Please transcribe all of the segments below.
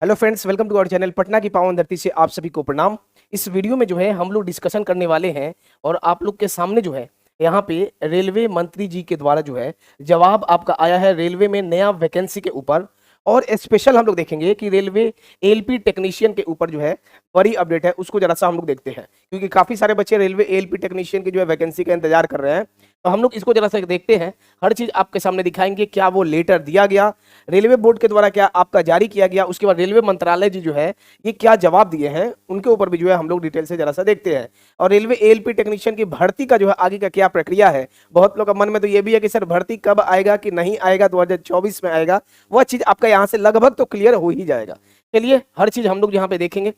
Hello friends, welcome to our channel. Patna की पावन धरती से आप सभी को प्रणाम। इस वीडियो में जो है हम लोग डिस्कशन करने वाले हैं और आप लोग के सामने जो है यहाँ पे रेलवे मंत्री जी के द्वारा जो है जवाब आपका आया है रेलवे में नया वैकेंसी के ऊपर। और स्पेशल हम लोग देखेंगे कि रेलवे एएलपी टेक्नीशियन के ऊपर जो है बड़ी अपडेट है, उसको जरा सा हम लोग देखते हैं, क्योंकि काफी सारे बच्चे रेलवे एएलपी टेक्नीशियन की जो है वैकेंसी का इंतजार कर रहे हैं। तो हम लोग इसको जरा सा देखते हैं, हर चीज आपके सामने दिखाएंगे। क्या वो लेटर दिया गया रेलवे बोर्ड के द्वारा, क्या आपका जारी किया गया, उसके बाद रेलवे मंत्रालय जी जो है ये क्या जवाब दिए हैं, उनके ऊपर भी जो है हम लोग डिटेल से जरा सा देखते हैं। और रेलवे एएलपी टेक्नीशियन की भर्ती का जो है आगे का क्या प्रक्रिया है, बहुत लोग का मन में तो ये भी है कि सर भर्ती कब आएगा कि नहीं आएगा, 2024 में आएगा, वह चीज आपका यहाँ से लगभग तो क्लियर हो ही जाएगा। चलिए हर चीज हम लोग यहाँ पे देखेंगे।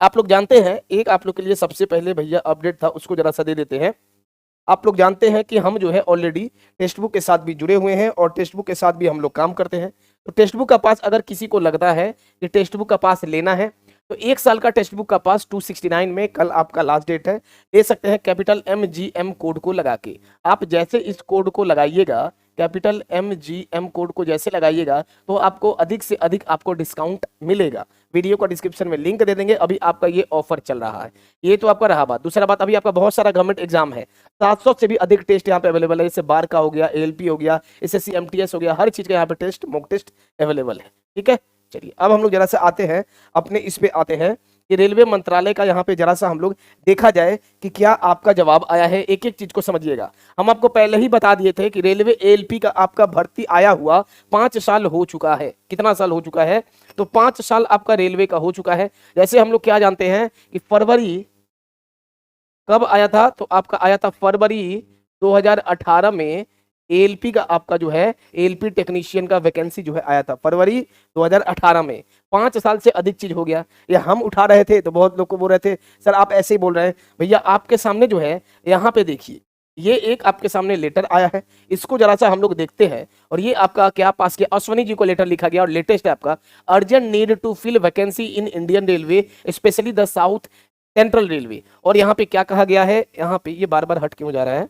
आप लोग जानते हैं, एक आप लोग के लिए सबसे पहले भैया अपडेट था, उसको जरा सा दे देते हैं। आप लोग जानते हैं कि हम जो है ऑलरेडी टेक्स्ट बुक के साथ भी जुड़े हुए हैं और टेक्स्ट बुक के साथ भी हम लोग काम करते हैं। तो टेक्स्ट बुक का पास अगर किसी को लगता है कि टेक्स्ट बुक का पास लेना है तो 1 साल का टेक्स्ट बुक का पास 269 में कल आपका लास्ट डेट है, ले सकते हैं कैपिटल MGM कोड को लगा के। आप जैसे इस कोड को लगाइएगा, कैपिटल MGM कोड को जैसे लगाइएगा तो आपको अधिक से अधिक आपको डिस्काउंट मिलेगा। वीडियो को डिस्क्रिप्शन में लिंक दे देंगे, अभी आपका ये ऑफर चल रहा है। ये तो आपका रहा बात। दूसरा बात, अभी आपका बहुत सारा गवर्नमेंट एग्जाम है, 700 से भी अधिक टेस्ट यहाँ पे अवेलेबल है, जैसे बार का हो गया, एएलपी हो गया, SSC MTS हो गया, हर चीज का यहाँ पे टेस्ट, मॉक टेस्ट अवेलेबल है। ठीक है, चलिए अब हम लोग जरा सा आते हैं अपने इस पे आते हैं कि रेलवे मंत्रालय का यहाँ पे जरा सा हम लोग देखा जाए कि क्या आपका जवाब आया है। एक एक चीज को समझिएगा। हम आपको पहले ही बता दिए थे कि रेलवे एएलपी का आपका भर्ती आया हुआ 5 साल हो चुका है। कितना साल हो चुका है? तो 5 साल आपका रेलवे का हो चुका है। जैसे हम लोग क्या जानते हैं कि फरवरी कब आया था, तो आपका आया था फरवरी 2018 में। एएलपी का आपका जो है एएलपी टेक्नीशियन का वैकेंसी जो है आया था फरवरी 2018 में। 5 साल से अधिक चीज हो गया। ये हम उठा रहे थे तो बहुत लोग को बोल रहे थे सर आप ऐसे ही बोल रहे हैं। भैया आपके सामने जो है यहाँ पे देखिए, ये एक आपके सामने लेटर आया है, इसको जरा सा हम लोग देखते हैं। और ये आपका क्या पास किया, अश्वनी जी को लेटर लिखा गया और लेटेस्ट है आपका, urgent need to fill vacancy in Indian railway specially the south central railway. और यहाँ पे क्या कहा गया है, यहाँ पे ये बार बार हट क्यों जा रहा है,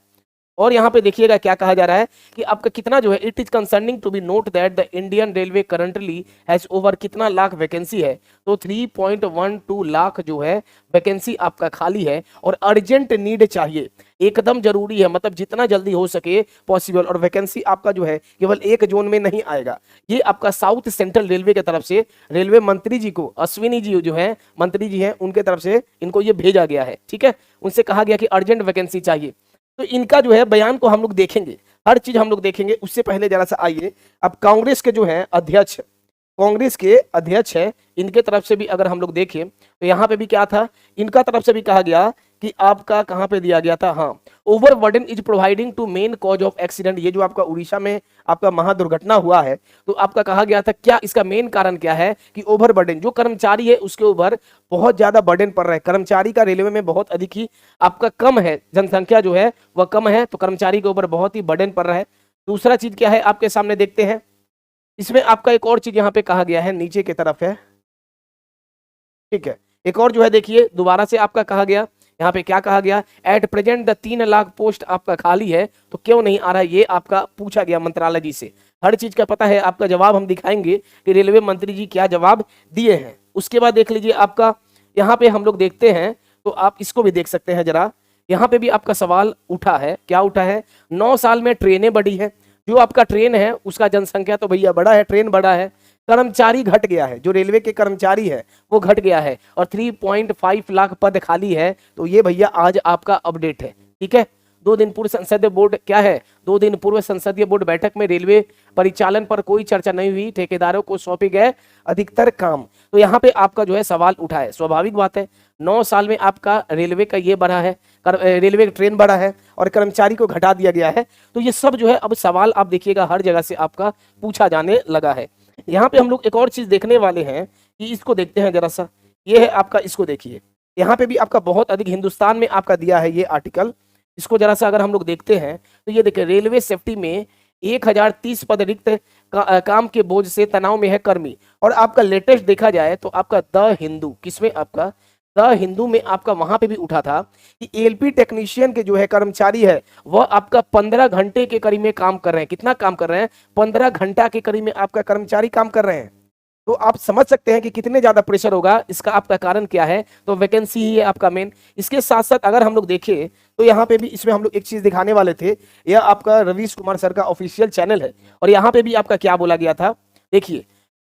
और यहाँ पे देखिएगा क्या कहा जा रहा है कि आपका कितना जो है, it is concerning to be note that the Indian railway currently has over कितना लाख वैकेंसी है, तो 3.12 लाख जो है वैकेंसी आपका खाली है और अर्जेंट नीड चाहिए, एकदम जरूरी है, मतलब जितना जल्दी हो सके पॉसिबल। और वैकेंसी आपका जो है केवल एक जोन में नहीं आएगा, ये आपका साउथ सेंट्रल रेलवे की तरफ से रेलवे मंत्री जी को, अश्विनी जी जो है मंत्री जी हैं, उनके तरफ से इनको ये भेजा गया है। ठीक है, उनसे कहा गया कि अर्जेंट वैकेंसी चाहिए। तो इनका जो है बयान को हम लोग देखेंगे, हर चीज हम लोग देखेंगे। उससे पहले जरा सा आइए, अब कांग्रेस के जो है अध्यक्ष, कांग्रेस के अध्यक्ष है, इनके तरफ से भी अगर हम लोग देखें तो यहाँ पे भी क्या था, इनका तरफ से भी कहा गया कि आपका कहाँ पे दिया गया था, हाँ, over burden is providing to main cause of accident. ये जो आपका उड़ीसा में आपका महादुर्घटना हुआ है, तो आपका कहा गया था क्या इसका मेन कारण क्या है कि ओवर बर्डन, जो कर्मचारी है उसके ऊपर बहुत ज्यादा बर्डन पड़ रहा है। कर्मचारी का रेलवे में बहुत अधिक ही आपका कम है, जनसंख्या जो है वह कम है, तो कर्मचारी के ऊपर बहुत ही बर्डन पड़ रहा है। दूसरा चीज क्या है आपके सामने देखते हैं, इसमें आपका एक और चीज यहाँ पे कहा गया है, नीचे की तरफ है। ठीक है, एक और जो है देखिए दोबारा से आपका कहा गया, यहाँ पे क्या कहा गया, at present the 3 lakh post आपका खाली है, तो क्यों नहीं आ रहा है, ये आपका पूछा गया मंत्रालय जी से। हर चीज का पता है, आपका जवाब हम दिखाएंगे कि रेलवे मंत्री जी क्या जवाब दिए हैं। उसके बाद देख लीजिए आपका यहाँ पे हम लोग देखते हैं, तो आप इसको भी देख सकते हैं जरा। यहाँ पे भी आपका सवाल उठा है, क्या उठा है, 9 साल में ट्रेनें बढ़ी है, जो आपका ट्रेन है उसका जनसंख्या तो भैया बड़ा है, ट्रेन बड़ा है, कर्मचारी घट गया है, जो रेलवे के कर्मचारी है वो घट गया है, और 3.5 लाख पद खाली है। तो ये भैया आज आपका अपडेट है। ठीक है, 2 दिन पूर्व संसदीय बोर्ड क्या है, 2 दिन पूर्व संसदीय बोर्ड बैठक में रेलवे परिचालन पर कोई चर्चा नहीं हुई, ठेकेदारों को सौंपे गए अधिकतर काम। तो यहाँ पे आपका जो है सवाल उठा है, स्वाभाविक बात है, 9 साल में आपका रेलवे का ये बढ़ा है, रेलवे का ट्रेन बढ़ा है और कर्मचारी को घटा दिया गया है। तो ये सब जो है अब सवाल आप देखिएगा हर जगह से आपका पूछा जाने लगा है। यहाँ पे हम लोग एक और चीज देखने वाले हैं कि इसको देखते हैं जरा सा, ये है आपका, इसको देखिए, यहाँ पे भी आपका बहुत अधिक हिंदुस्तान में आपका दिया है ये आर्टिकल। इसको जरा सा अगर हम लोग देखते हैं तो ये देखिए, रेलवे सेफ्टी में 1030 पद रिक्त काम के बोझ से तनाव में है कर्मी। और आपका लेटेस्ट देखा जाए तो आपका द हिंदू, किसमें आपका द हिंदू में आपका वहां पे भी उठा था कि एएलपी टेक्नीशियन के जो है कर्मचारी है वह आपका 15 घंटे के करीब में काम कर रहे हैं। कितना काम कर रहे हैं, 15 घंटा के करीब में आपका कर्मचारी काम कर रहे हैं। तो आप समझ सकते हैं कि कितने ज्यादा प्रेशर होगा। इसका आपका कारण क्या है, तो वैकेंसी ही है आपका मेन। इसके साथ साथ अगर हम लोग देखें तो यहाँ पे भी इसमें हम लोग एक चीज दिखाने वाले थे, यह आपका रवीश कुमार सर का ऑफिशियल चैनल है, और यहाँ पे भी आपका क्या बोला गया था, देखिए,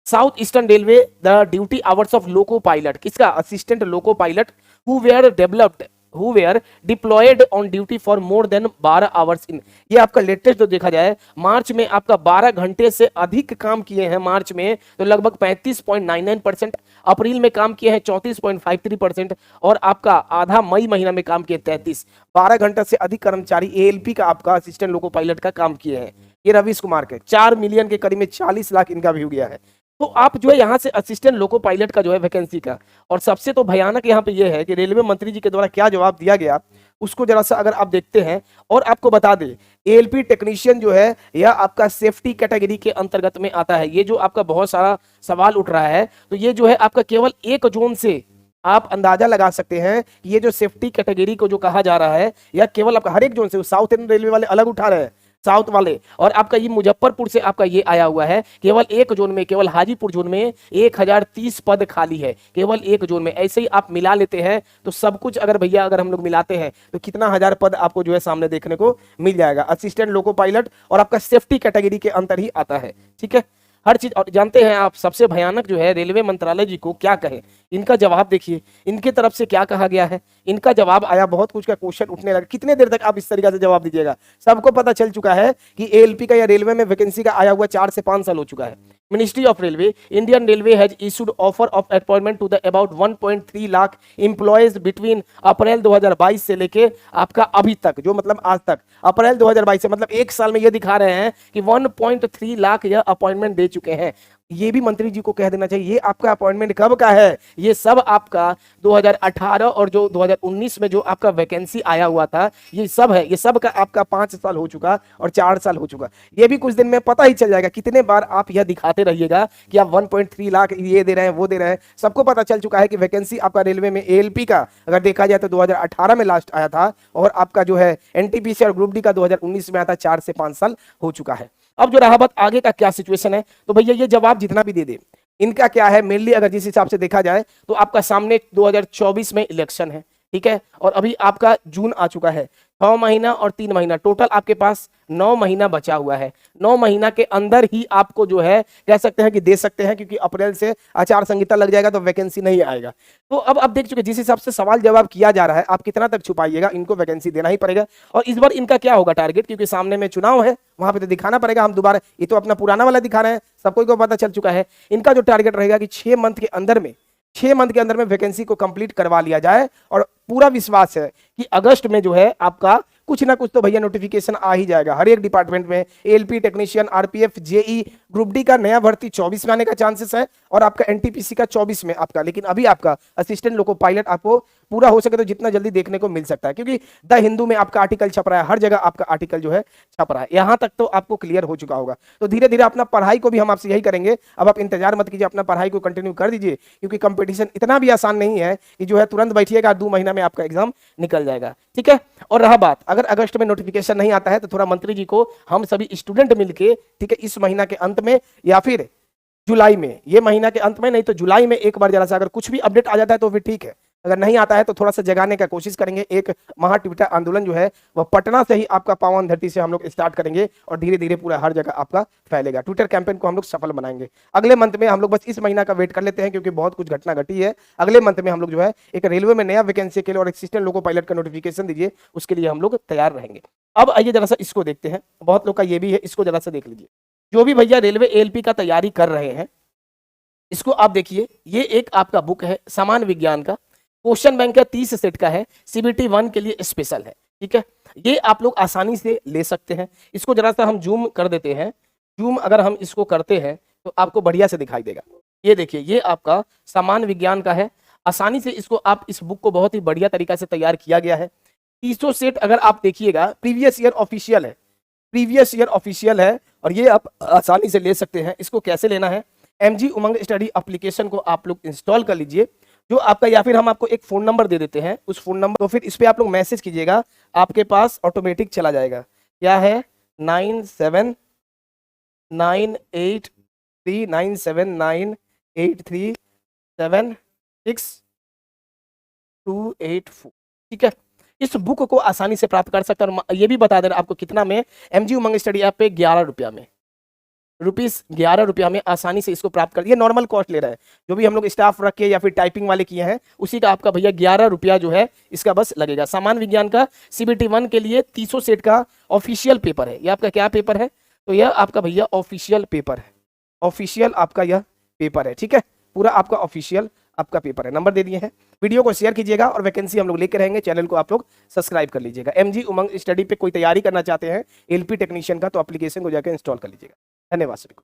south eastern railway the duty hours of loco pilot, किसका, assistant loco pilot who were developed, who were deployed on duty for more than 12 hours in, ये आपका लेटेस्ट जो देखा जाए मार्च में आपका 12 घंटे से अधिक काम किए हैं मार्च में तो लगभग 35.99%, अप्रैल में काम किए हैं 34.53%, और आपका आधा मई महीना में काम किए 33, 12 घंटे से अधिक कर्मचारी एएलपी का आपका असिस्टेंट लोको पायलट का काम किए हैं। ये रवीश कुमार के 4 मिलियन के करीब में 40 लाख इनका व्यू गया है। तो आप जो है यहाँ से असिस्टेंट लोको पायलट का जो है वैकेंसी का, और सबसे तो भयानक यहाँ पे ये है कि रेलवे मंत्री जी के द्वारा क्या जवाब दिया गया उसको जरा सा अगर आप देखते हैं। और आपको बता दें एएलपी टेक्नीशियन जो है यह आपका सेफ्टी कैटेगरी के अंतर्गत में आता है। ये जो आपका बहुत सारा सवाल उठ रहा है, तो ये जो है आपका केवल एक जोन से आप अंदाजा लगा सकते हैं कि ये जो सेफ्टी कैटेगरी को जो कहा जा रहा है यह केवल आपका हर एक जोन से, साउथ इंडियन रेलवे वाले अलग उठा रहे हैं साउथ वाले, और आपका ये मुजफ्फरपुर से आपका ये आया हुआ है, केवल एक जोन में, केवल हाजीपुर जोन में 1030 पद खाली है, केवल एक जोन में। ऐसे ही आप मिला लेते हैं तो सब कुछ अगर भैया अगर हम लोग मिलाते हैं तो कितना हजार पद आपको जो है सामने देखने को मिल जाएगा, असिस्टेंट लोको पायलट, और आपका सेफ्टी कैटेगरी के अंतर ही आता है, ठीक है, हर चीज। और जानते हैं आप सबसे भयानक जो है रेलवे मंत्रालय जी को क्या कहे, इनका जवाब देखिए, इनके तरफ से क्या कहा गया है, इनका जवाब आया, बहुत कुछ का क्वेश्चन उठने लगा, कितने देर तक आप इस तरीके से जवाब दीजिएगा। सबको पता चल चुका है कि एएलपी का या रेलवे में वैकेंसी का आया हुआ 4 से 5 साल हो चुका है। Ministry of railway, Indian railway has issued offer of appointment to the about 1.3 lakh employees between April 2022 से लेके आपका अभी तक, जो मतलब आज तक अप्रैल 2022 से मतलब एक साल में ये दिखा रहे हैं कि 1.3 लाख यह अपॉइंटमेंट दे चुके हैं। ये भी मंत्री जी को कह देना चाहिए ये आपका अपॉइंटमेंट कब का है, ये सब आपका 2018 और जो 2019 में जो आपका वैकेंसी आया हुआ था ये सब है, ये सब का आपका 5 साल हो चुका और 4 साल हो चुका। ये भी कुछ दिन में पता ही चल जाएगा, कितने बार आप यह दिखाते रहिएगा कि आप 1.3 लाख ये दे रहे हैं वो दे रहे हैं। सबको पता चल चुका है कि वैकेंसी आपका रेलवे में एएलपी का अगर देखा जाए तो 2018 में लास्ट आया था, और आपका जो है एनटीपीसी और ग्रुप डी का 2019 में आया था, 4 से 5 साल हो चुका है। अब जो रहा बात आगे का क्या सिचुएशन है, तो भैया ये जवाब जितना भी दे दे इनका क्या है, मेनली अगर जिस हिसाब से देखा जाए तो आपका सामने 2024 में इलेक्शन है, ठीक है, और अभी आपका जून आ चुका है, 6 महीना और 3 महीना टोटल आपके पास 9 महीना बचा हुआ है। 9 महीना के अंदर ही आपको जो है कह सकते हैं कि दे सकते हैं, क्योंकि अप्रैल से आचार संहिता लग जाएगा तो वैकेंसी नहीं आएगा। तो अब आप देख चुके जिस हिसाब से सवाल जवाब किया जा रहा है, आप कितना तक छुपाइएगा, इनको वैकेंसी देना ही पड़ेगा। और इस बार इनका क्या होगा टारगेट, क्योंकि सामने में चुनाव है, वहां पे तो दिखाना पड़ेगा। हम दोबारा ये तो अपना पुराना वाला दिखा रहे हैं, सबको को पता चल चुका है। इनका जो टारगेट रहेगा कि 6 मंथ के अंदर में, 6 मंथ के अंदर में वैकेंसी को कंप्लीट करवा लिया जाए, और पूरा विश्वास है कि अगस्त में जो है आपका कुछ ना कुछ तो भैया नोटिफिकेशन आ ही जाएगा हर एक डिपार्टमेंट में। ALP technician, RPF, JE, group D का नया भर्ती 24 में आने का चांसेस है, और आपका एनटीपीसी का 24 में आपका, लेकिन अभी आपका असिस्टेंट लोको पायलट आपको पूरा हो सके तो जितना जल्दी देखने को मिल सकता है, क्योंकि द हिंदू में आपका आर्टिकल छप रहा है, हर जगह आपका आर्टिकल जो है छप रहा है। यहां तक तो आपको क्लियर हो चुका होगा। तो धीरे धीरे अपना पढ़ाई को भी हम आपसे यही करेंगे, अब आप इंतजार मत कीजिए, अपना पढ़ाई को कंटिन्यू कर दीजिए, क्योंकि कंपटीशन इतना भी आसान नहीं है कि जो है तुरंत बैठिएगा 2 महीना में आपका एग्जाम निकल जाएगा, ठीक है। और रहा बात अगर अगस्त में नोटिफिकेशन नहीं आता है तो थोड़ा मंत्री जी को हम सभी स्टूडेंट मिलके, ठीक है, इस महीना के अंत में या फिर जुलाई में, ये महीना के अंत में नहीं तो जुलाई में एक बार जरा सा अगर कुछ भी अपडेट आ जाता है तो फिर ठीक है, अगर नहीं आता है तो थोड़ा सा जगाने का कोशिश करेंगे। एक महा ट्विटर आंदोलन जो है वह पटना से ही आपका पावन धरती से हम लोग स्टार्ट करेंगे, और धीरे धीरे पूरा हर जगह आपका फैलेगा। ट्विटर कैंपेन को हम लोग सफल बनाएंगे अगले मंथ में। हम लोग बस इस महीना का वेट कर लेते हैं, क्योंकि बहुत कुछ घटना घटी है। अगले मंथ में हम लोग जो है एक रेलवे में नया वैकेंसी के लिए और असिस्टेंट लोको पायलट का नोटिफिकेशन दीजिए, उसके लिए हम लोग तैयार रहेंगे। अब आइए जरा सा इसको देखते हैं, बहुत लोग का ये भी है, इसको जरा सा देख लीजिए। जो भी भैया रेलवे एएलपी का तैयारी कर रहे हैं, इसको आप देखिए, ये एक आपका बुक है सामान्य विज्ञान का, क्वेश्चन बैंक का 30 सेट का है, सीबीटी 1 के लिए स्पेशल है, ठीक है। ये आप लोग आसानी से ले सकते हैं। इसको जरा सा हम जूम कर देते हैं, जूम अगर हम इसको करते हैं तो आपको बढ़िया से दिखाई देगा। ये देखिए, ये आपका सामान्य विज्ञान का है, आसानी से इसको आप, इस बुक को बहुत ही बढ़िया तरीका से तैयार किया गया है। 300 सेट अगर आप देखिएगा, प्रीवियस ईयर ऑफिशियल है, प्रीवियस ईयर ऑफिशियल है, और ये आप आसानी से ले सकते हैं। इसको कैसे लेना है, एमजी उमंग स्टडी एप्लीकेशन को आप लोग इंस्टॉल कर लीजिए, जो आपका, या फिर हम आपको एक फोन नंबर दे देते हैं, उस फोन नंबर तो फिर इस पे आप लोग मैसेज कीजिएगा, आपके पास ऑटोमेटिक चला जाएगा। क्या है, 97983979 8376 ठीक है। इस बुक को आसानी से प्राप्त कर सकते हैं। और ये भी बता दे रहा आपको कितना में, एमजी उमंग स्टडी ऐप पे 11 रुपया में, ₹11 में आसानी से इसको प्राप्त कर। ये नॉर्मल कॉस्ट ले रहा है, जो भी हम लोग स्टाफ रख के या फिर टाइपिंग वाले किए हैं उसी का आपका भैया 11 रुपया जो है इसका बस लगेगा। सामान्य विज्ञान का CBT 1 के लिए 300 सेट का ऑफिशियल पेपर है। ये आपका क्या पेपर है? तो यह आपका भैया ऑफिशियल पेपर है, ऑफिशियल आपका यह पेपर है, ठीक है, पूरा आपका ऑफिशियल आपका पेपर है। नंबर दे दिए हैं। वीडियो को शेयर कीजिएगा और वैकेंसी हम लोग लेकर रहेंगे। चैनल को आप लोग सब्सक्राइब कर लीजिएगा। एमजी उमंग स्टडी पे कोई तैयारी करना चाहते हैं LP टेक्नीशियन का, तो एप्लीकेशन को जाकर इंस्टॉल कर लीजिएगा। धन्यवाद सभी को।